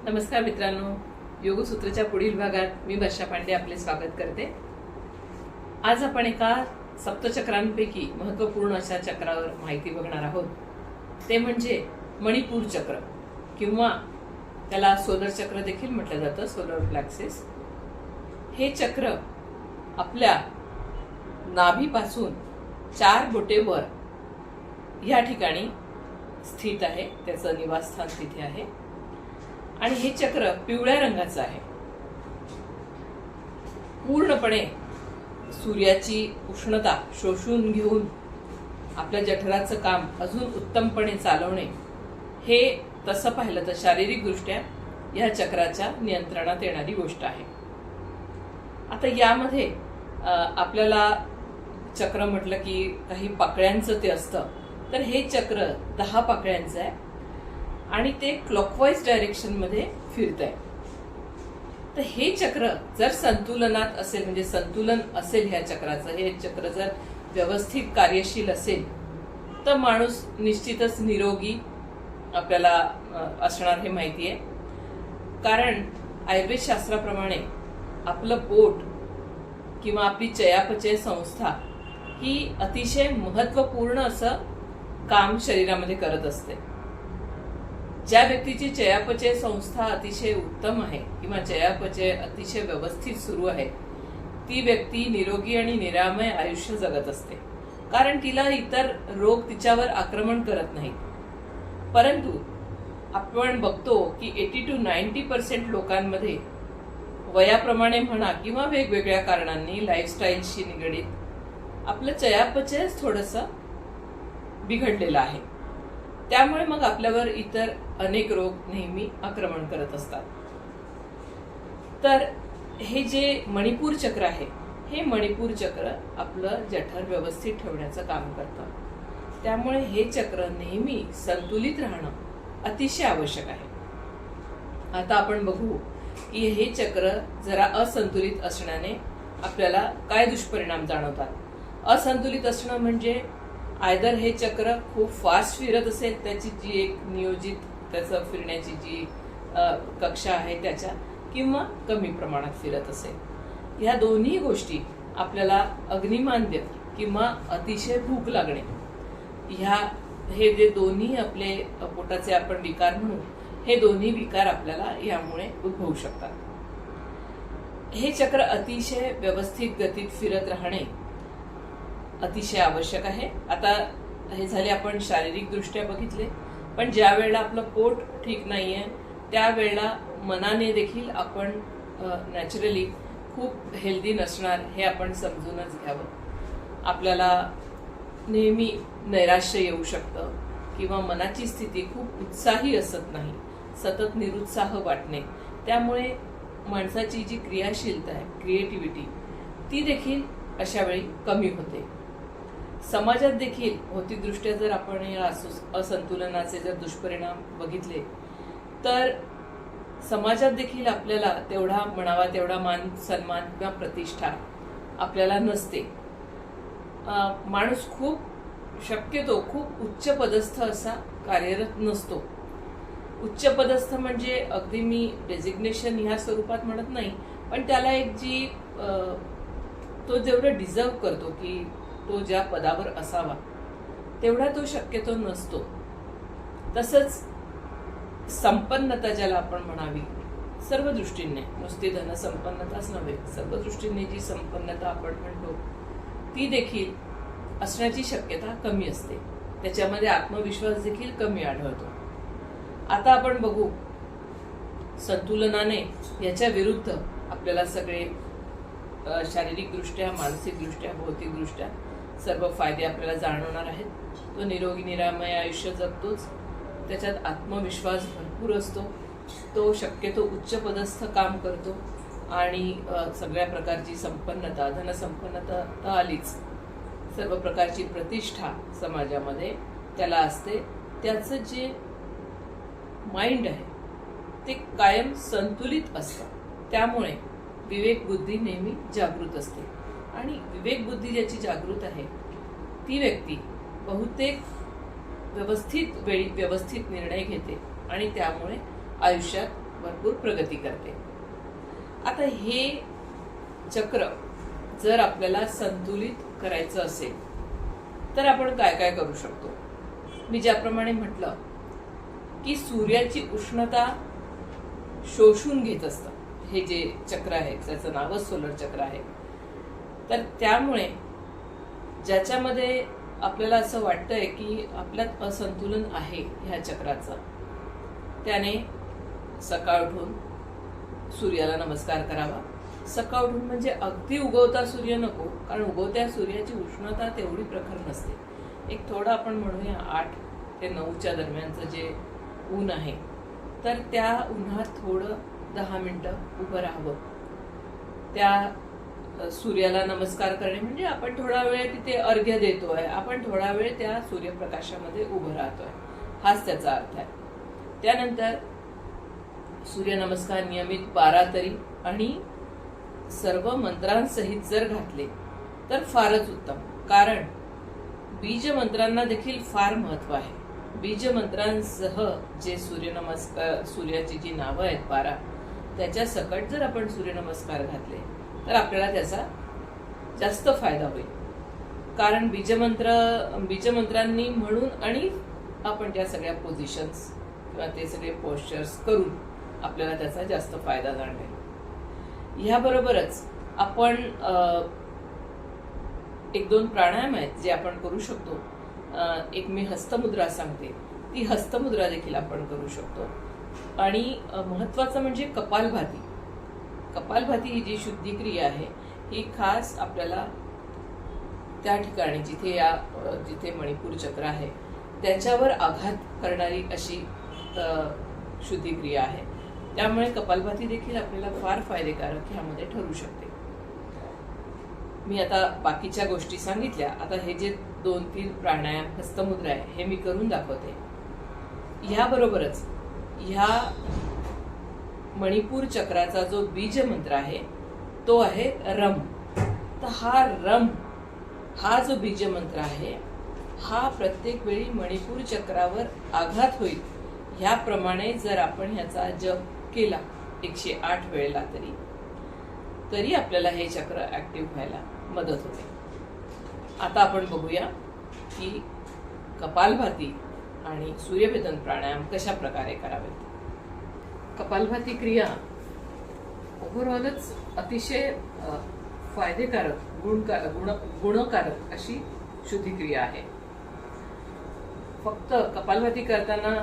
नमस्कार मित्रांनो, योगसूत्रच्या पुढील भागात मी वर्षा पांडे आपले स्वागत करते। आज आपण एका सप्तचक्रांपैकी महत्त्वपूर्ण अशा चक्रावर माहिती बघणार आहोत। ते म्हणजे मणिपूर चक्र किंवा त्याला सोलर चक्र देखील म्हटलं जातं, सोलर प्लेक्सिस। हे चक्र आपल्या नाभीपासून 4 बोटे वर या ठिकाणी स्थित आहे, त्याचं निवासस्थान तिथे आहे आणि हे चक्र पिवळ्या रंगाचं आहे। पूर्णपणे सूर्याची उष्णता शोषून घेऊन आपल्या जठराचं काम अजून उत्तमपणे चालवणे, हे तसं पाहिलं तर शारीरिक दृष्ट्या या चक्राच्या नियंत्रणात येणारी गोष्ट आहे। आता यामध्ये आपल्याला चक्र म्हटलं की काही पाकळ्यांचं ते असतं, तर हे चक्र 10 पाकळ्यांचं आहे आणि ते क्लॉकवाईज डायरेक्शन मध्ये फिरत आहे। तर हे चक्र जर संतुलनात असेल, म्हणजे संतुलन असेल ह्या चक्राचं, हे चक्र जर व्यवस्थित कार्यशील असेल तर माणूस निश्चितच निरोगी आपल्याला असणार हे माहिती आहे। कारण आयुर्वेद शास्त्राप्रमाणे आपलं पोट किंवा आपली चयापचय संस्था ही अतिशय महत्त्वपूर्ण असं काम शरीरामध्ये करत असते। ज्या व्यक्तीची चयापचय संस्था अतिशय उत्तम आहे किंवा चयापचय अतिशय व्यवस्थित सुरू आहे, ती व्यक्ती निरोगी आणि निरामय आयुष्य जगत असते, कारण तिला इतर रोग तिच्यावर आक्रमण करत नाहीत। परंतु आपण बघतो की 80 to 90% लोकांमध्ये वयाप्रमाणे म्हणा किंवा वेगवेगळ्या कारणांनी, लाईफस्टाईलशी निगडीत आपलं चयापचयच थोडंसं बिघडलेलं आहे। त्यामुळे मग आपल्यावर इतर अनेक रोग नेहमी आक्रमण करत असतात। तर हे जे मणिपूर चक्र आहे, हे मणिपूर चक्र आपलं जठर व्यवस्थित ठेवण्याचं काम करतं। त्यामुळे हे चक्र नेहमी संतुलित राहणं अतिशय आवश्यक आहे। आता आपण बघू की हे चक्र जरा असंतुलित असण्याने आपल्याला काय दुष्परिणाम जाणवतात। असंतुलित असणं म्हणजे आयदर हे चक्र खूप फास्ट फिरत असेल, त्याची जी एक नियोजित त्याचं फिरण्याची जी कक्षा आहे त्याच्या, किंवा कमी प्रमाणात फिरत असेल। ह्या दोन्ही गोष्टी आपल्याला अग्निमांद्य किंवा अतिशय भूक लागणे, हे जे दोन्ही आपले पोटाचे आपण विकार म्हणू, हे दोन्ही विकार आपल्याला यामुळे उद्भवू शकतात। हे चक्र अतिशय व्यवस्थित गतीत फिरत राहणे अतिशय आवश्यक आहे। आता हे झाले आपण शारीरिक दृष्ट्या बघितले, पण ज्या वेळेला आपलं पोट ठीक नाहीये त्यावेळेला मनाने देखील आपण नॅचरली खूप हेल्दी नसणार हे आपण समजूनच घ्यावं। आपल्याला नेहमी नैराश्य येऊ शकतं किंवा मनाची स्थिती खूप उत्साही असत नाही, सतत निरुत्साह वाटणे, त्यामुळे माणसाची जी क्रियाशीलता आहे, क्रिएटिव्हिटी, ती देखील अशा वेळी कमी होते। समाजात देखील भौतिकदृष्ट्या जर आपण या असंतुलनाचे जर दुष्परिणाम बघितले तर समाजात देखील आपल्याला तेवढा म्हणावा तेवढा मान सन्मान किंवा प्रतिष्ठा आपल्याला नसते। माणूस शक्यतो खूप उच्च पदस्थ असा कार्यरत नसतो। उच्च पदस्थ म्हणजे अगदी मी डेझिग्नेशन ह्या स्वरूपात म्हणत नाही, पण त्याला एक जी तो जेवढं डिझर्व करतो की तो ज्या पदावर असावा तेवढा तो शक्यतो नसतो। तसंच संपन्नता ज्याला आपण म्हणावी, सर्व दृष्टीने, नुसती धनसंपन्नताच नव्हे, सर्व दृष्टीने जी संपन्नता आपण म्हणतो ती देखील असण्याची शक्यता कमी असते। त्याच्यामध्ये आत्मविश्वास देखील कमी आढळतो। आता आपण बघू संतुलनाने याच्या विरुद्ध आपल्याला सगळे शारीरिकदृष्ट्या, मानसिकदृष्ट्या, भौतिकदृष्ट्या सर्व फायदे आपल्याला जाणवणार आहेत। तो निरोगी निरामय आयुष्य जगतोच, त्याच्यात आत्मविश्वास भरपूर असतो, तो शक्यतो उच्च पदस्थ काम करतो आणि सगळ्या प्रकारची संपन्नता, धनसंपन्नता तर आलीच, सर्व प्रकारची प्रतिष्ठा समाजामध्ये त्याला असते। त्याचं जे माइंड आहे ते कायम संतुलित असतं, त्यामुळे विवेक बुद्धी नेहमी जागृत असते आणि विवेक बुद्धी ज्याची जागृत आहे ती व्यक्ती बहुतेक व्यवस्थित वेळी व्यवस्थित निर्णय घेते आणि त्यामुळे आयुष्यात भरपूर प्रगती करते. आता हे चक्र जर आपल्याला संतुलित करायचं असेल तर आपण काय काय करू शकतो. मी ज्याप्रमाणे म्हटलं की सूर्याची उष्णता शोषून घेत असतं हे जे चक्र आहे, त्याचं नावच सोलर चक्र आहे. तर त्यामुळे ज्याच्यामध्ये आपल्याला असं वाटतंय की आपल्यात असंतुलन आहे ह्या चक्राचं, त्याने सकाळ उठून सूर्याला नमस्कार करावा. सकाळ उठून म्हणजे अगदी उगवता सूर्य नको, कारण उगवत्या सूर्याची उष्णता तेवढी प्रखर नसते. एक थोडं आपण म्हणूया 8 ते 9च्या दरम्यानचं जे ऊन आहे, तर त्या उन्हात थोडं 10 मिनिटं उभं राहावं. त्या सूर्याला नमस्कार करणे म्हणजे आपण थोडा वेळ तिथे अर्घ्य देतोय, आपण थोडा वेळ त्या सूर्यप्रकाशामध्ये उभं राहतोय, हाच त्याचा अर्थ आहे. त्यानंतर सूर्यनमस्कार नियमित 12 तरी आणि सर्व मंत्रांसहित जर घातले तर फारच उत्तम, कारण बीज मंत्रांना देखील फार महत्व आहे. बीज मंत्रांसह जे सूर्यनमस्कार, सूर्याची जी नावं आहेत 12, त्याच्या सकट जर आपण सूर्यनमस्कार घातले तर आपल्याला त्याचा जास्त फायदा होईल. कारण बीजमंत्रांनी म्हणून आणि आपण त्या सगळ्या पोझिशन्स किंवा ते सगळे पोस्चर्स करून आपल्याला त्याचा जास्त फायदा जाणवेल. ह्याबरोबरच आपण 1-2 प्राणायाम आहेत जे आपण करू शकतो. एक मी हस्तमुद्रा सांगते, ती हस्तमुद्रा देखील आपण करू शकतो. आणि महत्वाचं म्हणजे कपालभाती. कपालभाती ही जी शुद्धी क्रिया आहे ही खास आपल्याला त्या ठिकाणी जिथे मणिपूर चक्र आहे त्याच्यावर आघात करणारी अशी शुद्धी क्रिया आहे. त्यामुळे कपालभाती देखील आपल्याला फार फायदेकारक ह्यामध्ये ठरू शकते. मी आता बाकीच्या गोष्टी सांगितल्या. आता हे जे 2-3 प्राणायाम, हस्तमुद्रा आहे हे मी करून दाखवते. ह्याबरोबरच ह्या मणिपूर चक्राचा जो बीज मंत्र आहे तो आहे रम. तर हा जो बीज मंत्र आहे हा प्रत्येक वेळी मणिपूर चक्रावर आघात होईल ह्याप्रमाणे जर आपण ह्याचा जप केला 108 वेळेला तरी आपल्याला हे चक्र ऍक्टिव्ह व्हायला मदत होते. आता आपण बघूया की कपालभाती आणि सूर्यभेदन प्राणायाम कशा प्रकारे करावेत. कपालभाती क्रिया ओव्हरऑलच अतिशय फायदेकारक, गुणकारक अशी शुद्धी क्रिया आहे. फक्त कपालभाती करताना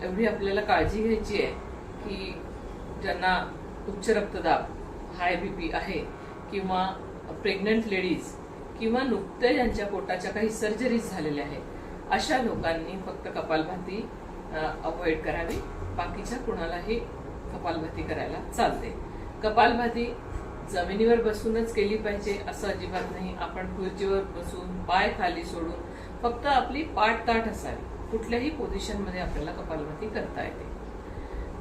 एवढी आपल्याला काळजी घ्यायची आहे की ज्यांना उच्च रक्तदाब, हाय बीपी आहे किंवा प्रेग्नंट लेडीज किंवा नुकत्याच ज्यांच्या पोटाच्या काही सर्जरीज झालेल्या आहेत, अशा लोकांनी फक्त कपालभाती अवॉइड करावी. बाकीच्या कुणालाही कपालभाती करायला चालते. कपालभाती जमिनीवर बसूनच केली पाहिजे असं अजिबात नाही. आपण खुर्चीवर बसून पाय खाली सोडून फक्त आपली पाठ ताठ असावी. कुठल्याही पोझिशनमध्ये आपल्याला कपालभाती करता येते.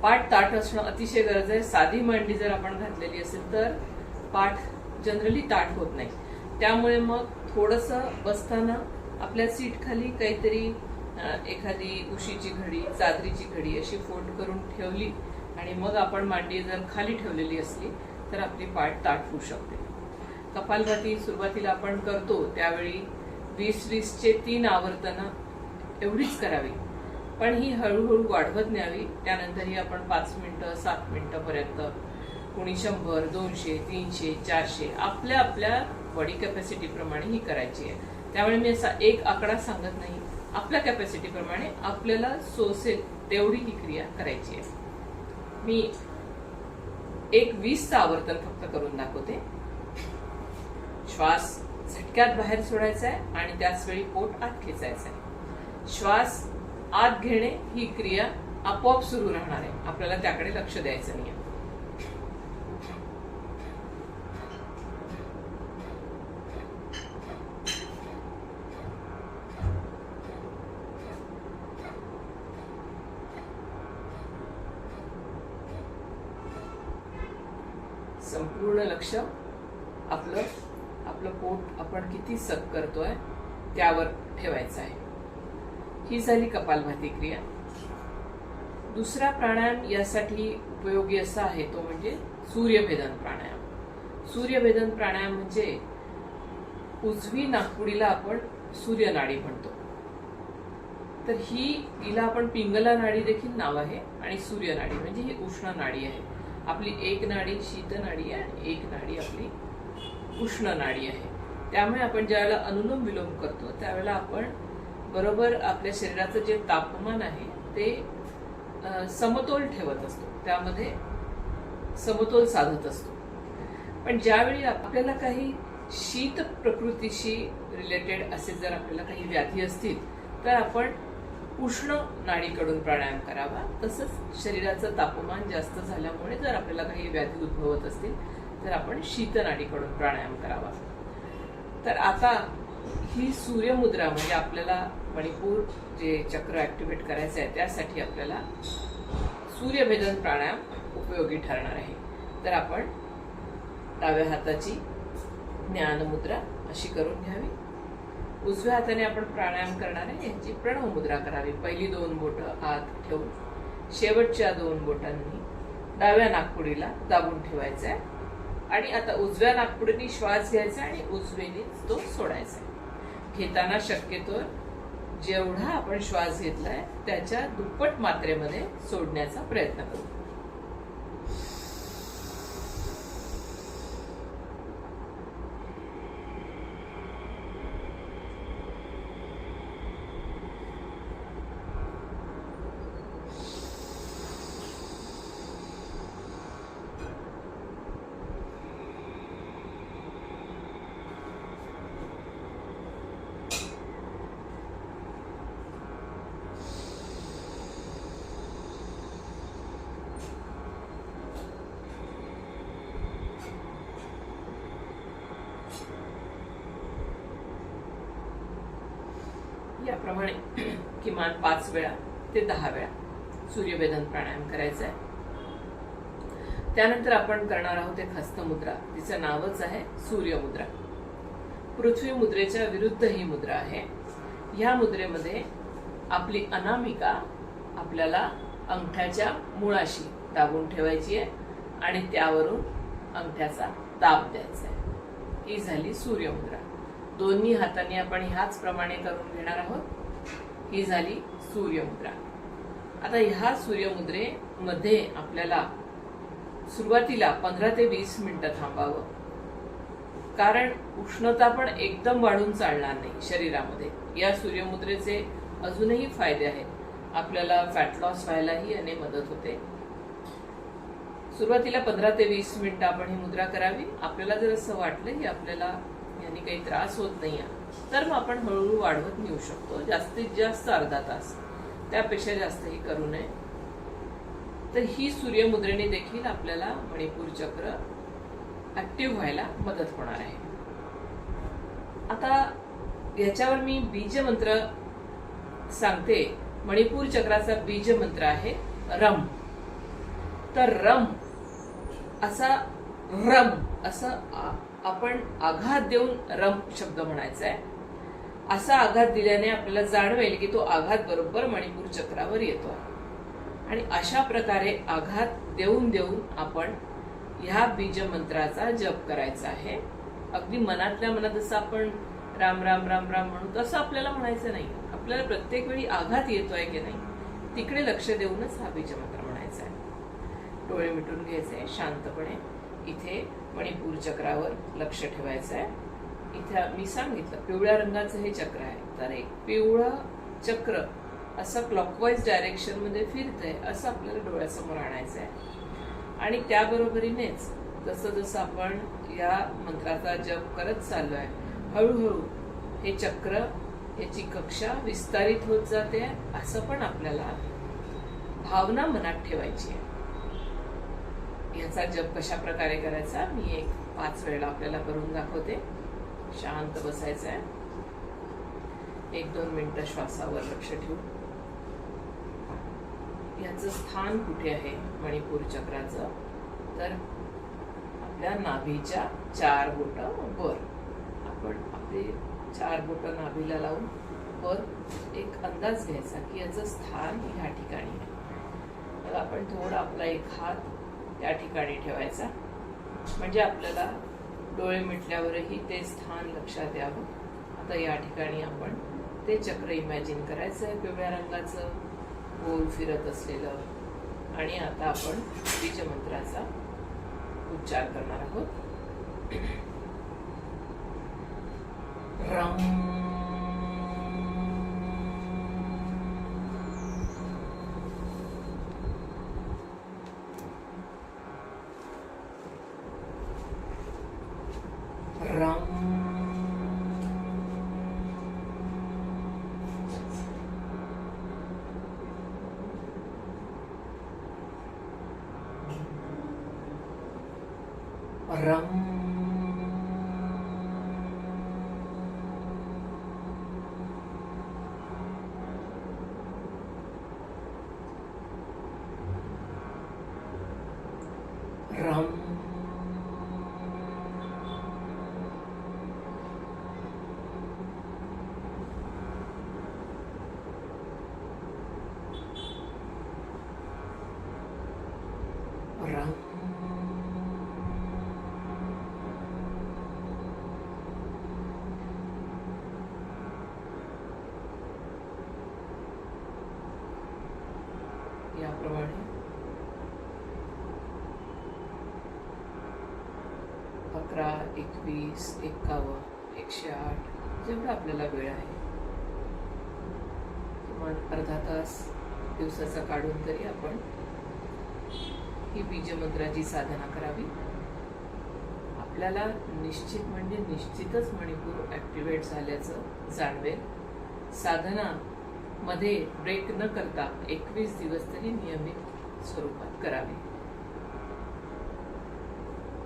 पाठ ताठ असणं अतिशय गरज आहे. साधी मांडी जर आपण घातलेली असेल तर पाठ जनरली ताठ होत नाही. त्यामुळे मग थोडंसं बसताना आपल्या सीट खाली काहीतरी एखादी उशीची घडी, चादरीची घडी अशी फोल्ड करून ठेवली आणि मग आपण मांडी जर खाली ठेवलेली असली तर आपली पाठ ताठ होऊ शकते. कपालभाती सुरुवातीला आपण करतो त्यावेळी 20-20चे 3 आवर्तनं एवढीच करावी, पण ही हळूहळू वाढवत न्यावी. त्यानंतर ही आपण 5 मिनिटं, 7 मिनिटांपर्यंत, कोणी 100, 200, 300, 400 आपल्या बॉडी कॅपॅसिटी प्रमाणे ही करायची आहे. त्यामुळे मी असा एक आकडा सांगत नाही. आपल्या कॅपॅसिटी प्रमाणे आपल्याला सोसेल तेवढी ही क्रिया करायची आहे. मी एक 20चं आवर्तन फक्त करून दाखवते. श्वास झटक्यात बाहेर सोडायचा आहे आणि त्याच वेळी पोट आत खेचायचं आहे. श्वास आत घेणे ही क्रिया आपोआप सुरू राहणार आहे. आपल्याला त्याकडे लक्ष द्यायचं नाही. संपूर्ण लक्ष आपलं पोट आपण किती सक करतोय त्यावर ठेवायचं आहे. ही झाली कपालभाती क्रिया. दुसरा प्राणायाम यासाठी उपयोगी असा आहे तो म्हणजे सूर्यभेदन प्राणायाम. सूर्यभेदन प्राणायाम म्हणजे उजवी नाकपुडीला आपण सूर्यनाडी म्हणतो. तर हिला आपण पिंगला नाडी देखील नाव आहे आणि सूर्यनाडी म्हणजे ही उष्ण नाडी आहे. आपली एक नाडी शीत नाडी आहे आणि एक नाडी आपली उष्ण नाडी आहे. त्यामुळे आपण ज्यावेळेला अनुलोम विलोम करतो त्यावेळेला आपण बरोबर आपल्या शरीराचं जे तापमान आहे ते समतोल ठेवत असतो, त्यामध्ये समतोल साधत असतो. पण ज्यावेळी आपल्याला काही शीत प्रकृतीशी रिलेटेड असे जर आपल्याला काही व्याधी असतील तर आपण उष्ण नाडीकडून प्राणायाम करावा. तसंच शरीराचं तापमान जास्त झाल्यामुळे जर आपल्याला काही व्याधी उद्भवत असतील तर आपण शीत नाडीकडून प्राणायाम करावा. तर आता ही सूर्यमुद्रा म्हणजे आपल्याला मणिपूर जे चक्र ऍक्टिव्हेट करायचं आहे त्यासाठी आपल्याला सूर्यभेदन प्राणायाम उपयोगी ठरणार आहे. तर आपण डाव्या हाताची ज्ञानमुद्रा अशी करून घ्यावी. उजव्या हाताने आपण प्राणायाम करणार आहे यांची प्रणव मुद्रा करावी. पहिली 2 बोटं आत ठेवून शेवटच्या 2 बोटांनी डाव्या नाकपुडीला दाबून ठेवायचा आहे आणि आता उजव्या नाकपुडीने श्वास घ्यायचा आणि उजवीने तो सोडायचा. घेताना शक्यतो जेवढा आपण श्वास घेतलाय त्याच्या दुप्पट मात्रेमध्ये सोडण्याचा प्रयत्न करू. याप्रमाणे किमान 5 वेळा ते 10 वेळा सूर्यभेदन प्राणायाम करायचा आहे. त्यानंतर आपण करणार आहोत एक हस्तमुद्रा. तिचं नावच आहे सूर्यमुद्रा. पृथ्वी मुद्रेच्या विरुद्ध ही मुद्रा आहे. ह्या मुद्रेमध्ये आपली अनामिका आपल्याला अंगठ्याच्या मुळाशी दाबून ठेवायची आहे आणि त्यावरून अंगठ्याचा दाब द्यायचा आहे. ही झाली सूर्यमुद्रा. दोन्ही हातांनी आपण ह्याच प्रमाणे करून घेणार आहोत. ही झाली सूर्यमुद्रा. आता ह्या सूर्यमुद्रेमध्ये आपल्याला सुरुवातीला 15 ते 20 मिनिटं थांबावं, कारण उष्णता पण एकदम वाढून चालणार नाही शरीरामध्ये. या सूर्यमुद्रेचे अजूनही फायदे आहेत. आपल्याला फॅट लॉस व्हायलाही याने मदत होते. सुरुवातीला 15 ते 20 मिनिटं आपण ही मुद्रा करावी. आपल्याला जर असं वाटलं की आपल्याला यांनी काही त्रास होत नाही तर मग आपण हळूहळू वाढवत नेऊ शकतो. जास्तीत जास्त अर्धा तास, त्यापेक्षा जास्तही करू नये. तर ही सूर्यमुद्रेने देखील आपल्याला मणिपूर चक्र ऍक्टिव्ह व्हायला मदत होणार आहे. आता याच्यावर मी बीज मंत्र सांगते. मणिपूर चक्राचा बीज मंत्र आहे रम. तर रम असं आपण आघात देऊन रम शब्द म्हणायचा आहे. असा आघात दिल्याने आपल्याला जाणवेल की तो आघात बरोबर मणिपूर चक्रावर येतो आणि अशा प्रकारे आघात देऊन देऊन आपण ह्या बीज मंत्राचा जप करायचा आहे. अगदी मनातल्या मनात जसं आपण राम राम राम राम म्हणू तसं आपल्याला म्हणायचं नाही. आपल्याला प्रत्येक वेळी आघात येतोय की नाही तिकडे लक्ष देऊनच हा बीज मंत्र म्हणायचा आहे. डोळे मिटून घ्यायचे शांतपणे. इथे मणिपूर चक्रावर लक्ष ठेवायचं आहे. इथे मी सांगितलं पिवळ्या रंगाचं हे चक्र आहे. तर एक पिवळं चक्र असं क्लॉकवाईज डायरेक्शन मध्ये फिरतंय असं आपल्याला डोळ्यासमोर आणायचं आहे. आणि त्याबरोबरीनेच जसं जसं आपण या मंत्राचा जप करत चाललोय हळूहळू हे चक्र याची कक्षा विस्तारित होत जाते असं पण आपल्याला भावना मनात ठेवायची आहे. याचा जप कशा प्रकारे करायचा मी एक 5 वेळा आपल्याला करून दाखवते. शांत बसायचं आहे. 1-2 मिनिटं श्वासावर लक्ष ठेवू. याचं स्थान कुठे आहे मणिपूर चक्राचं तर आपल्या नाभीच्या 4 बोटं वर. आपण आपले 4 बोटं नाभीला लावून वर एक अंदाज घ्यायचा की याचं स्थान ह्या ठिकाणी आहे. तर आपण थोडा आपला एक हात त्या ठिकाणी ठेवायचा, म्हणजे आपल्याला डोळे मिटल्यावरही ते स्थान लक्षात यावं. आता या ठिकाणी आपण ते चक्र इमॅजिन करायचं आहे, पिवळ्या रंगाचं गोल फिरत असलेलं. आणि आता आपण बीजमंत्राचा उच्चार करणार आहोत. रम रम रम रम याप्रमाणे 11, 21, 51, 108 जेवढा आपल्याला वेळ आहे, किमान अर्धा तास दिवसाचा काढून तरी आपण ही बीजमंत्राची साधना करावी. आपल्याला निश्चित म्हणजे निश्चितच मणिपूर ॲक्टिवेट झाल्याचं जाणवेल. साधना मध्ये ब्रेक न करता 21 दिवस तरी नियमित स्वरूपात करावी.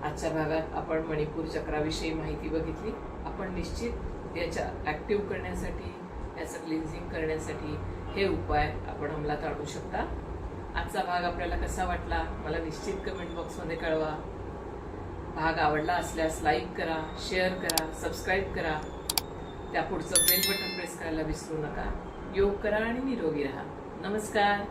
आजच्या भागात आपण मणिपूर चक्राविषयी माहिती बघितली. आपण निश्चित याच्या ॲक्टिव्ह करण्यासाठी, याचं क्लिन्झिंग करण्यासाठी हे उपाय आपण अंमलात आणू शकता. आजचा भाग आपल्याला कसा वाटला मला निश्चित कमेंट बॉक्समध्ये कळवा. भाग आवडला असल्यास लाईक करा, शेअर करा, सबस्क्राईब करा. त्या पुढचं बेल बटन प्रेस करायला विसरू नका. योग करा आणि निरोगी राहा. नमस्कार.